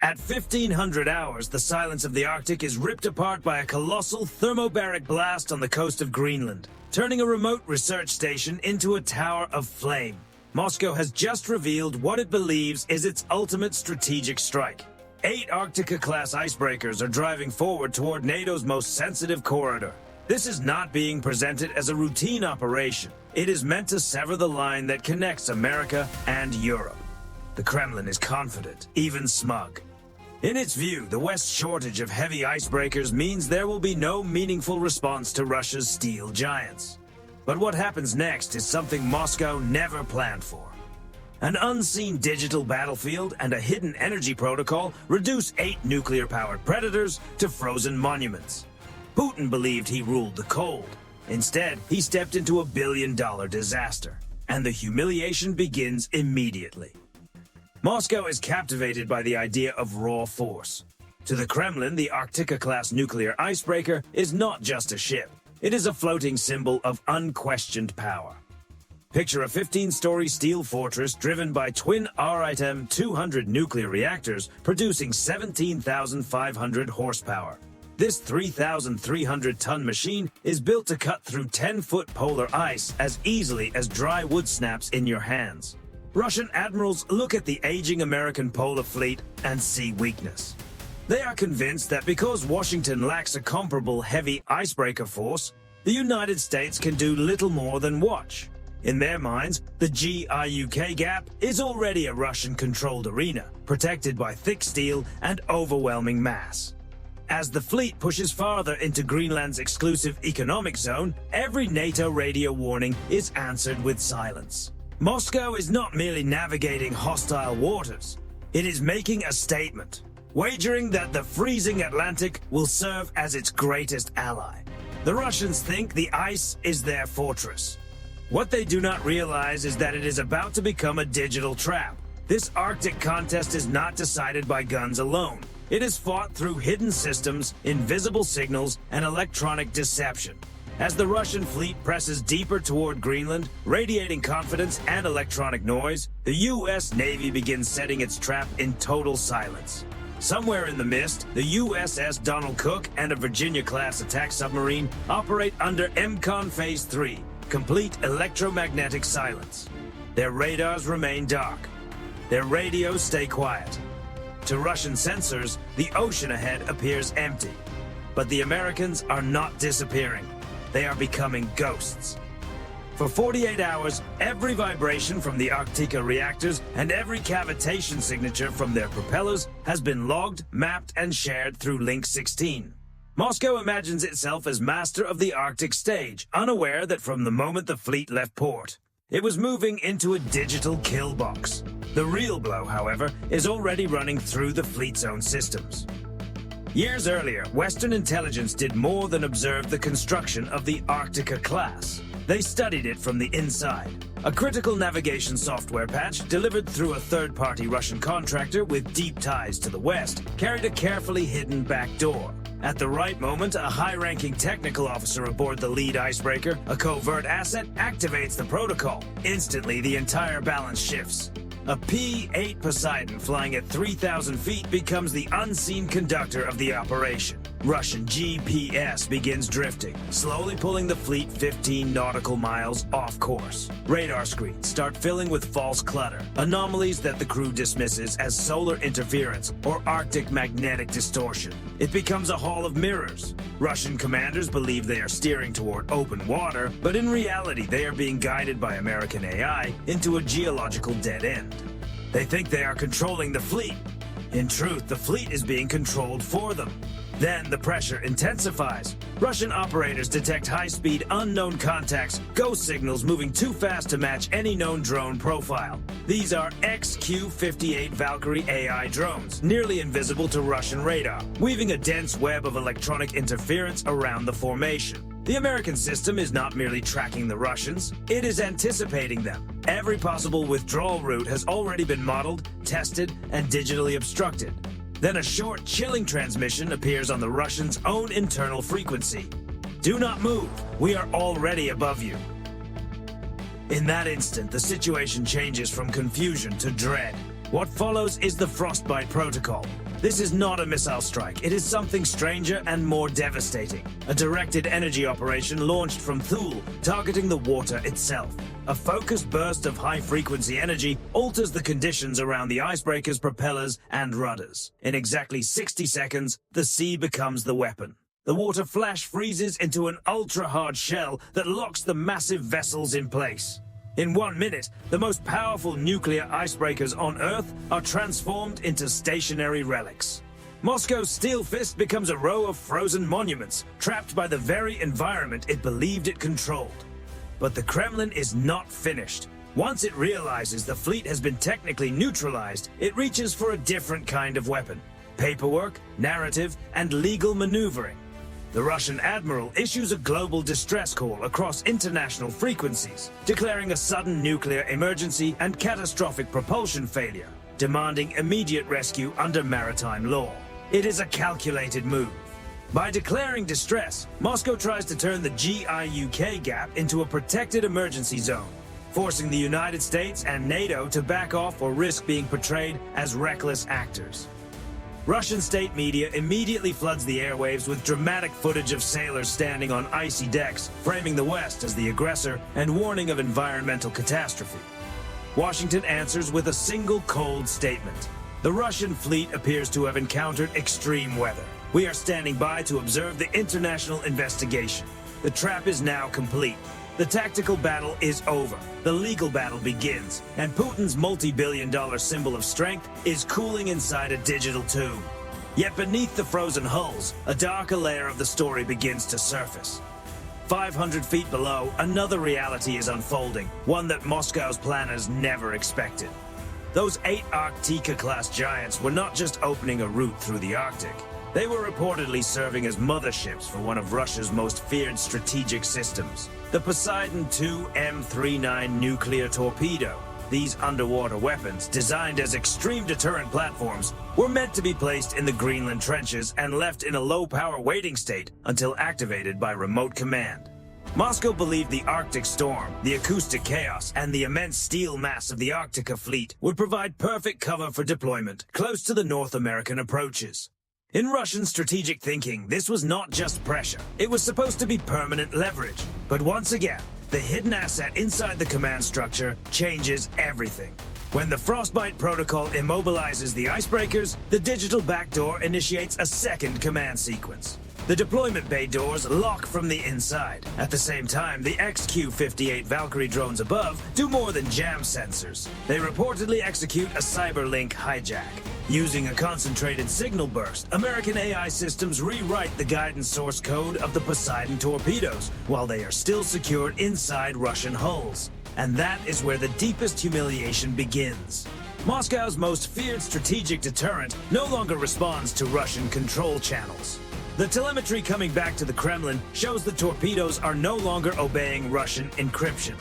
At 1500 hours, the silence of the Arctic is ripped apart by a colossal thermobaric blast on the coast of Greenland, turning a remote research station into a tower of flame. Moscow has just revealed what it believes is its ultimate strategic strike. 8 Arctica-class icebreakers are driving forward toward NATO's most sensitive corridor. This is not being presented as a routine operation. It is meant to sever the line that connects America and Europe. The Kremlin is confident, even smug. In its view, the West's shortage of heavy icebreakers means there will be no meaningful response to Russia's steel giants. But what happens next is something Moscow never planned for. An unseen digital battlefield and a hidden energy protocol reduce 8 nuclear-powered predators to frozen monuments. Putin believed he ruled the cold. Instead, he stepped into a billion-dollar disaster, and the humiliation begins immediately. Moscow is captivated by the idea of raw force. To the Kremlin, the Arctica-class nuclear icebreaker is not just a ship. It is a floating symbol of unquestioned power. Picture a 15-story steel fortress driven by twin RITM 200 nuclear reactors producing 17,500 horsepower. This 3,300-ton machine is built to cut through 10-foot polar ice as easily as dry wood snaps in your hands. Russian admirals look at the aging American polar fleet and see weakness. They are convinced that because Washington lacks a comparable heavy icebreaker force, the United States can do little more than watch. In their minds, the GIUK gap is already a Russian-controlled arena, protected by thick steel and overwhelming mass. As the fleet pushes farther into Greenland's exclusive economic zone, every NATO radio warning is answered with silence. Moscow is not merely navigating hostile waters. It is making a statement, wagering that the freezing Atlantic will serve as its greatest ally. The Russians think the ice is their fortress. What they do not realize is that it is about to become a digital trap. This Arctic contest is not decided by guns alone. It is fought through hidden systems, invisible signals, and electronic deception. As the Russian fleet presses deeper toward Greenland, radiating confidence and electronic noise, the U.S. Navy begins setting its trap in total silence. Somewhere in the mist, the USS Donald Cook and a Virginia-class attack submarine operate under MCON Phase 3, complete electromagnetic silence. Their radars remain dark. Their radios stay quiet. To Russian sensors, the ocean ahead appears empty. But the Americans are not disappearing. They are becoming ghosts. For 48 hours, every vibration from the Arctica reactors and every cavitation signature from their propellers has been logged, mapped, and shared through Link 16. Moscow imagines itself as master of the Arctic stage, unaware that from the moment the fleet left port, it was moving into a digital kill box. The real blow, however, is already running through the fleet's own systems. Years earlier, Western intelligence did more than observe the construction of the Arctica class. They studied it from the inside. A critical navigation software patch delivered through a third-party Russian contractor with deep ties to the West carried a carefully hidden back door. At the right moment, a high-ranking technical officer aboard the lead icebreaker, a covert asset, activates the protocol. Instantly, the entire balance shifts. A P-8 Poseidon flying at 3,000 feet becomes the unseen conductor of the operation. Russian GPS begins drifting, slowly pulling the fleet 15 nautical miles off course. Radar screens start filling with false clutter, anomalies that the crew dismisses as solar interference or Arctic magnetic distortion. It becomes a hall of mirrors. Russian commanders believe they are steering toward open water, but in reality they are being guided by American AI into a geological dead end. They think they are controlling the fleet. In truth, the fleet is being controlled for them. Then the pressure intensifies. Russian operators detect high-speed unknown contacts, ghost signals moving too fast to match any known drone profile. These are XQ-58 Valkyrie AI drones, nearly invisible to Russian radar, weaving a dense web of electronic interference around the formation. The American system is not merely tracking the Russians, it is anticipating them. Every possible withdrawal route has already been modeled, tested, and digitally obstructed. Then a short, chilling transmission appears on the Russians' own internal frequency. Do not move. We are already above you. In that instant, the situation changes from confusion to dread. What follows is the Frostbite Protocol, This is not a missile strike. It is something stranger and more devastating. A directed energy operation launched from Thule, targeting the water itself. A focused burst of high-frequency energy alters the conditions around the Icebreakers' propellers and rudders. In exactly 60 seconds, the sea becomes the weapon. The water flash freezes into an ultra-hard shell that locks the massive vessels in place. In 1 minute, the most powerful nuclear icebreakers on Earth are transformed into stationary relics. Moscow's steel fist becomes a row of frozen monuments, trapped by the very environment it believed it controlled. But the Kremlin is not finished. Once it realizes the fleet has been technically neutralized, it reaches for a different kind of weapon: paperwork, narrative, and legal maneuvering. The Russian admiral issues a global distress call across international frequencies, declaring a sudden nuclear emergency and catastrophic propulsion failure, demanding immediate rescue under maritime law. It is a calculated move. By declaring distress, Moscow tries to turn the GIUK gap into a protected emergency zone, forcing the United States and NATO to back off or risk being portrayed as reckless actors. Russian state media immediately floods the airwaves with dramatic footage of sailors standing on icy decks, framing the West as the aggressor and warning of environmental catastrophe. Washington answers with a single cold statement. The Russian fleet appears to have encountered extreme weather. We are standing by to observe the international investigation. The trap is now complete. The tactical battle is over. The legal battle begins, and Putin's multi-billion-dollar symbol of strength is cooling inside a digital tomb. Yet beneath the frozen hulls, a darker layer of the story begins to surface. 500 feet below, another reality is unfolding, one that Moscow's planners never expected. Those 8 Arktika-class giants were not just opening a route through the Arctic. They were reportedly serving as motherships for one of Russia's most feared strategic systems, the Poseidon II M39 nuclear torpedo. These underwater weapons, designed as extreme deterrent platforms, were meant to be placed in the Greenland trenches and left in a low-power waiting state until activated by remote command. Moscow believed the Arctic storm, the acoustic chaos, and the immense steel mass of the Arktika fleet would provide perfect cover for deployment close to the North American approaches. In Russian strategic thinking, this was not just pressure. It was supposed to be permanent leverage. But once again, the hidden asset inside the command structure changes everything. When the Frostbite protocol immobilizes the Icebreakers, the digital backdoor initiates a second command sequence. The deployment bay doors lock from the inside. At the same time, the XQ-58 Valkyrie drones above do more than jam sensors. They reportedly execute a cyberlink hijack. Using a concentrated signal burst, American AI systems rewrite the guidance source code of the Poseidon torpedoes, while they are still secured inside Russian hulls. And that is where the deepest humiliation begins. Moscow's most feared strategic deterrent no longer responds to Russian control channels. The telemetry coming back to the Kremlin shows the torpedoes are no longer obeying Russian encryption.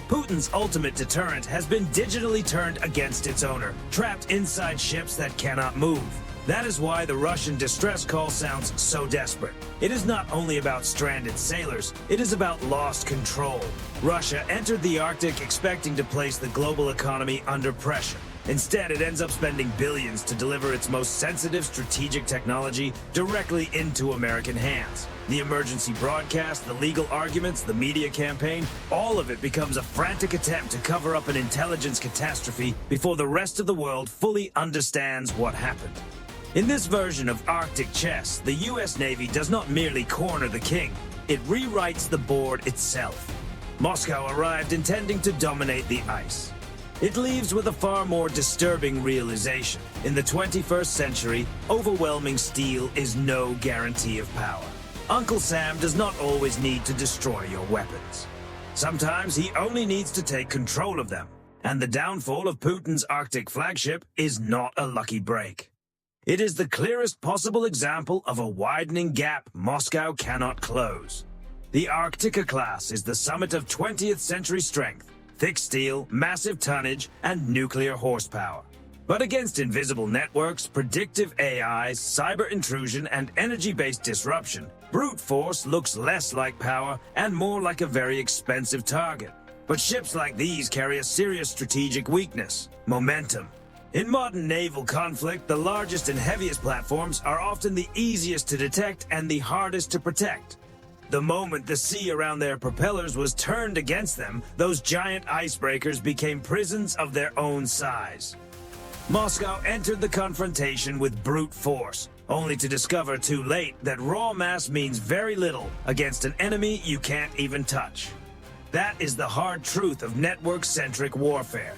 Putin's ultimate deterrent has been digitally turned against its owner, trapped inside ships that cannot move. That is why the Russian distress call sounds so desperate. It is not only about stranded sailors, it is about lost control. Russia entered the Arctic expecting to place the global economy under pressure. Instead, it ends up spending billions to deliver its most sensitive strategic technology directly into American hands. The emergency broadcast, the legal arguments, the media campaign, all of it becomes a frantic attempt to cover up an intelligence catastrophe before the rest of the world fully understands what happened. In this version of Arctic chess, the US Navy does not merely corner the king, it rewrites the board itself. Moscow arrived intending to dominate the ice. It leaves with a far more disturbing realization. In the 21st century, overwhelming steel is no guarantee of power. Uncle Sam does not always need to destroy your weapons. Sometimes he only needs to take control of them. And the downfall of Putin's Arctic flagship is not a lucky break. It is the clearest possible example of a widening gap Moscow cannot close. The Arktika class is the summit of 20th century strength. Thick steel, massive tonnage, and nuclear horsepower. But against invisible networks, predictive AI, cyber intrusion, and energy-based disruption, brute force looks less like power and more like a very expensive target. But ships like these carry a serious strategic weakness: momentum. In modern naval conflict, the largest and heaviest platforms are often the easiest to detect and the hardest to protect. The moment the sea around their propellers was turned against them, those giant icebreakers became prisons of their own size. Moscow entered the confrontation with brute force, only to discover too late that raw mass means very little against an enemy you can't even touch. That is the hard truth of network-centric warfare.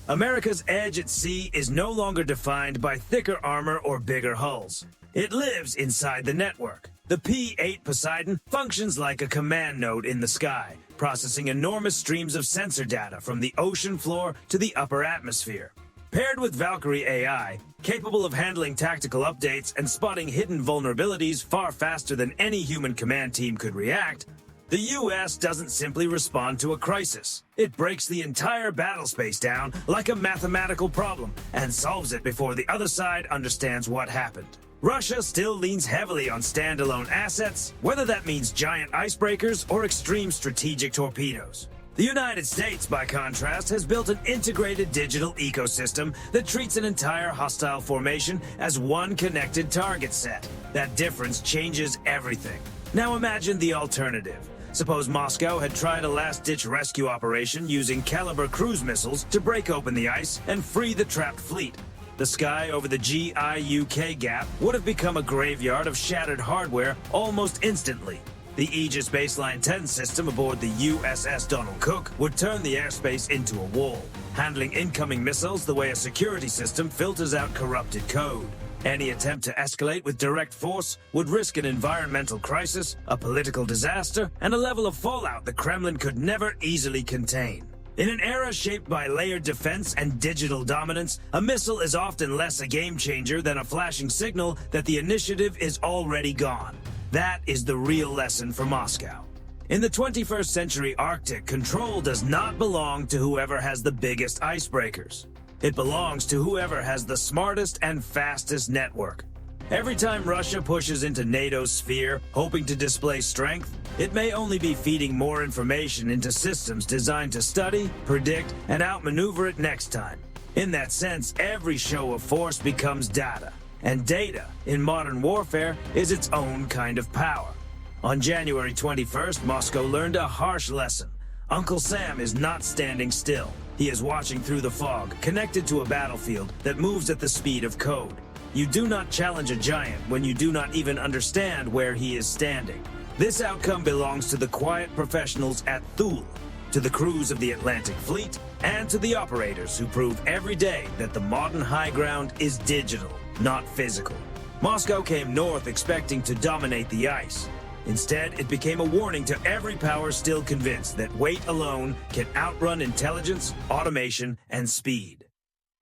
America's edge at sea is no longer defined by thicker armor or bigger hulls. It lives inside the network. The P-8 Poseidon functions like a command node in the sky, processing enormous streams of sensor data from the ocean floor to the upper atmosphere. Paired with Valkyrie AI, capable of handling tactical updates and spotting hidden vulnerabilities far faster than any human command team could react, the U.S. doesn't simply respond to a crisis. It breaks the entire battlespace down like a mathematical problem and solves it before the other side understands what happened. Russia still leans heavily on standalone assets, whether that means giant icebreakers or extreme strategic torpedoes. The United States, by contrast, has built an integrated digital ecosystem that treats an entire hostile formation as one connected target set. That difference changes everything. Now imagine the alternative. Suppose Moscow had tried a last-ditch rescue operation using Caliber cruise missiles to break open the ice and free the trapped fleet. The sky over the GIUK gap would have become a graveyard of shattered hardware almost instantly. The Aegis Baseline 10 system aboard the USS Donald Cook would turn the airspace into a wall, handling incoming missiles the way a security system filters out corrupted code. Any attempt to escalate with direct force would risk an environmental crisis, a political disaster, and a level of fallout the Kremlin could never easily contain. In an era shaped by layered defense and digital dominance, a missile is often less a game-changer than a flashing signal that the initiative is already gone. That is the real lesson for Moscow. In the 21st century Arctic, control does not belong to whoever has the biggest icebreakers. It belongs to whoever has the smartest and fastest network. Every time Russia pushes into NATO's sphere, hoping to display strength, it may only be feeding more information into systems designed to study, predict, and outmaneuver it next time. In that sense, every show of force becomes data. And data, in modern warfare, is its own kind of power. On January 21st, Moscow learned a harsh lesson. Uncle Sam is not standing still. He is watching through the fog, connected to a battlefield that moves at the speed of code. You do not challenge a giant when you do not even understand where he is standing. This outcome belongs to the quiet professionals at Thule, to the crews of the Atlantic Fleet, and to the operators who prove every day that the modern high ground is digital, not physical. Moscow came north expecting to dominate the ice. Instead, it became a warning to every power still convinced that weight alone can outrun intelligence, automation, and speed.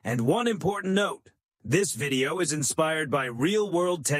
And one important note, this video is inspired by real-world